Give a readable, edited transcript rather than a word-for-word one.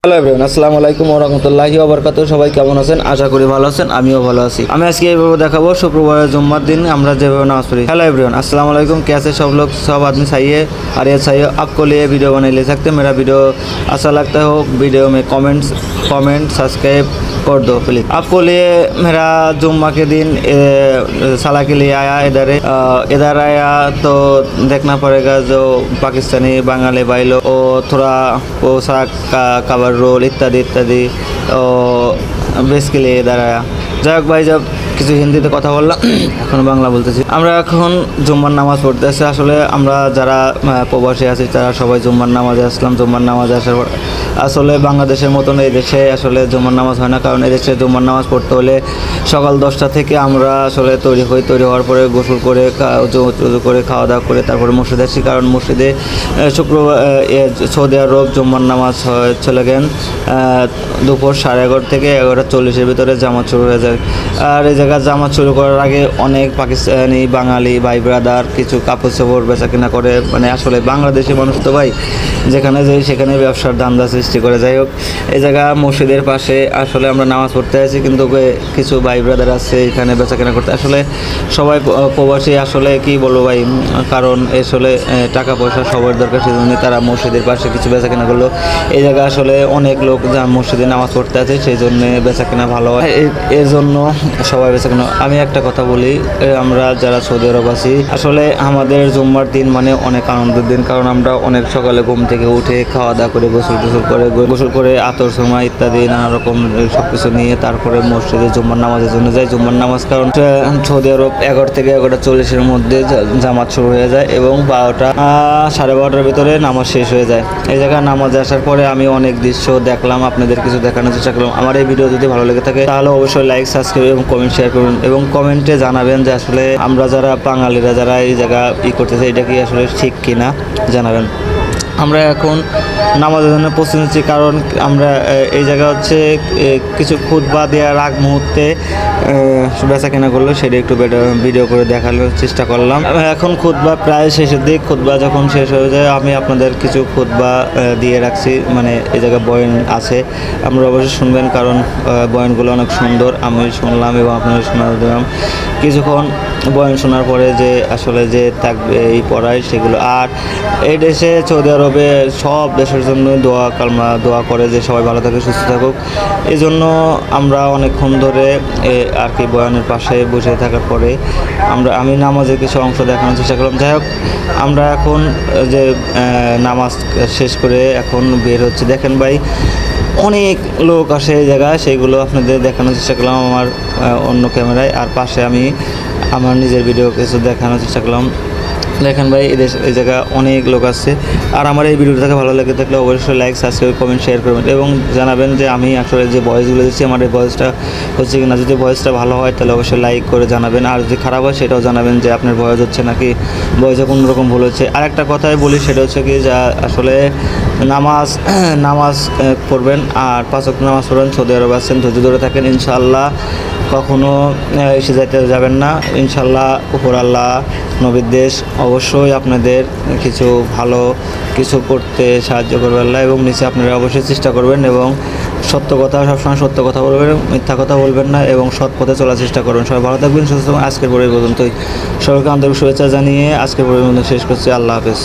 Hello everyone, আসসালামু আলাইকুম ওয়া রাহমাতুল্লাহি ওয়া বারাকাতুহু। সবাই কেমন আছেন? আশা করি ভালো আছেন, আমিও ভালো আছি। আমি আজকে এইভাবে দেখাবো শুক্রবারের জুম্মার দিন আমরা যেভাবে নামাজ পড়ি। হ্যালো एवरीवन, अस्सलाम वालेकुम। कैसे सब लोग? सब आदमी सही है और ये सही है। आपको लिए वीडियो बना ले सकते हैं। मेरा वीडियो अच्छा लगता हो वीडियो में कमेंट सब्सक्राइब कर दो प्लीज। आपको लिए मेरा जुम्मा के दिन साला के लिए आया इधर आया तो देखना पड़ेगा जो पाकिस्तानी बांगाली भाई लोग वो थोड़ा पोशाक का कवर रोल इत्यादि इत्यादि बेसिकली इधर आया। যাই হোক ভাই, যাব কিছু হিন্দিতে কথা বললাম, এখন বাংলা বলতেছি। আমরা এখন জুম্মার নামাজ পড়তেছি। আসলে আমরা যারা প্রবাসী আছি তারা সবাই জুম্মার নামাজে আসলাম। জুম্মার নামাজে আসার পর আসলে বাংলাদেশের মতন এই দেশে আসলে জুম্মার নামাজ হয় না, কারণ এই দেশে জুম্মার নামাজ পড়তে হলে সকাল 10টা থেকে আমরা আসলে তৈরি হওয়ার পরে গোসল করে উজু করে খাওয়া দাওয়া করে তারপরে মসজিদে আসি, কারণ মসজিদে শুক্রবার সৌদি আরব জুম্মার নামাজ চলে গেন দুপুর 11:30 থেকে 11:40 ভিতরে জামাত শুরু হয়ে যায়। আর এই জায়গায় জামাত শুরু করার আগে অনেক পাকিস্তানি বাঙালি ভাই ব্রাদার কিছু কাপড় চোপড় বেচা কিনা করে, মানে আসলে বাংলাদেশি মানুষ তো ভাই যেখানে যাই সেখানে ব্যবসার ধান্দা সৃষ্টি করে। যাই হোক, এই জায়গা মসজিদের পাশে আসলে আমরা নামাজ পড়তে আছি, কিন্তু কিছু ভাই ব্রাদার আছে এখানে বেচা কেনা করতে। আসলে সবাই প্রবাসী, আসলে কি বলবো ভাই, কারণ আসলে টাকা পয়সা সবার দরকার, সেজন্য তারা মসজিদের পাশে কিছু বেচা কেনা করলো। এই জায়গায় আসলে অনেক লোক যা মসজিদে নামাজ পড়তে আছে, সেই জন্য বেচা কেনা ভালো হয়, এর জন্য সবাই বেচা কেনা। আমি একটা কথা বলি, আমরা যারা সৌদি আরব আছি আসলে আমাদের জুম্মার দিন মানে অনেক আনন্দের দিন, কারণ আমরা অনেক সকালে ঘুম থেকে উঠে খাওয়া দাওয়া করে গোসল করে আতর সময় ইত্যাদি নানা রকম সব কিছু নিয়ে তারপরে মসজিদে জুম্মার নামাজের জন্য যাই। জুম্মার নামাজ কারণ সৌদি আরব 11 থেকে 11:40 মধ্যে জামাত শুরু হয়ে যায় এবং 12:30 ভিতরে নামাজ শেষ হয়ে যায়। এই জায়গায় নামাজে আসার পরে আমি অনেক দৃশ্য দেখলাম, আপনাদের কিছু দেখানোর চেষ্টা করলাম। আমার এই ভিডিও যদি ভালো লেগে থাকে তাহলে অবশ্যই লাইক, সাবস্ক্রাইব এবং কমেন্ট শেয়ার করুন, এবং কমেন্টে জানাবেন যে আসলে আমরা যারা বাঙালিরা যারা এই জায়গা করতেছে এটা কি আসলে ঠিক কিনা জানাবেন। আমরা এখন নামাজের জন্য প্রস্তুত নিচ্ছি, কারণ আমরা এই জায়গা হচ্ছে কিছু খুতবা দেওয়ার আগ মুহূর্তে বেচা কেনা করলো, সেটা একটু ভিডিও করে দেখানোর চেষ্টা করলাম। এখন খুতবা প্রায় শেষের দিক, খুতবা যখন শেষ হয়ে যায় আমি আপনাদের কিছু খুতবা দিয়ে রাখছি, মানে এই জায়গায় বয়ান আছে, আমরা অবশ্যই শুনবেন, কারণ বয়ানগুলো অনেক সুন্দর। আমি শুনলাম এবং আপনাদের শোনা দিলাম। কিছুক্ষণ বয়ান শোনার পরে যে আসলে যে থাকবে এই পড়ায় সেগুলো। আর এই দেশে সৌদি আরবে সব দেশের জন্য দোয়া করে যে সবাই ভালো থাকে, সুস্থ থাকুক। এই জন্য আমরা অনেকক্ষণ ধরে আর কি বয়ানের পাশে বসে থাকার পরে আমি নামাজের কিছু অংশ দেখানোর চেষ্টা করলাম। যাই হোক, আমরা এখন যে নামাজ শেষ করে এখন বের হচ্ছে। দেখেন ভাই, অনেক লোক আসে এই জায়গায়, সেইগুলো আপনাদের দেখানোর চেষ্টা করলাম আমার অন্য ক্যামেরায়। আর পাশে আমি আমার নিজের ভিডিও কিছু দেখানোর চেষ্টা করলাম। দেখেন ভাই, এই জায়গায় অনেক লোক আসছে। আর আমার এই ভিডিওটা থেকে ভালো লেগে থাকলে অবশ্যই লাইক, সাবস্ক্রাইব, কমেন্ট, শেয়ার করবেন এবং জানাবেন যে আমি আসলে যে ভয়েসগুলো দিচ্ছি আমার এই ভয়েসটা হচ্ছে কি না। যদি ভয়েসটা ভালো হয় তাহলে অবশ্যই লাইক করে জানাবেন, আর যদি খারাপ হয় সেটাও জানাবেন যে আপনার ভয়েস হচ্ছে নাকি ভয়েসে কোনো রকম ভুল হচ্ছে। আর একটা কথাই বলি, সেটা হচ্ছে কি যা আসলে নামাজ পড়বেন আর 5 ওয়াক্ত নামাজ পড়বেন। সৌদি আরব আছেন, ধৈর্য ধরে থাকেন, ইনশাআল্লাহ কখনো এসে যাইতে যাবেন না। ইনশাআল্লাহ উপর আল্লাহ নবীর দেশ, অবশ্যই আপনাদের কিছু ভালো কিছু করতে সাহায্য করবে আল্লাহ, এবং নিচে আপনারা অবশ্যই চেষ্টা করবেন এবং সত্য কথা, সবসময় সত্য কথা বলবেন, মিথ্যা কথা বলবেন না এবং সৎ পথে চলার চেষ্টা করবেন। সবাই ভালো থাকবেন, সুস্থ থাকবেন। আজকের পর্যন্তই সবাইকে আন্তরিক শুভেচ্ছা জানিয়ে আজকের পর্যন্ত শেষ করছি। আল্লাহ হাফেজ।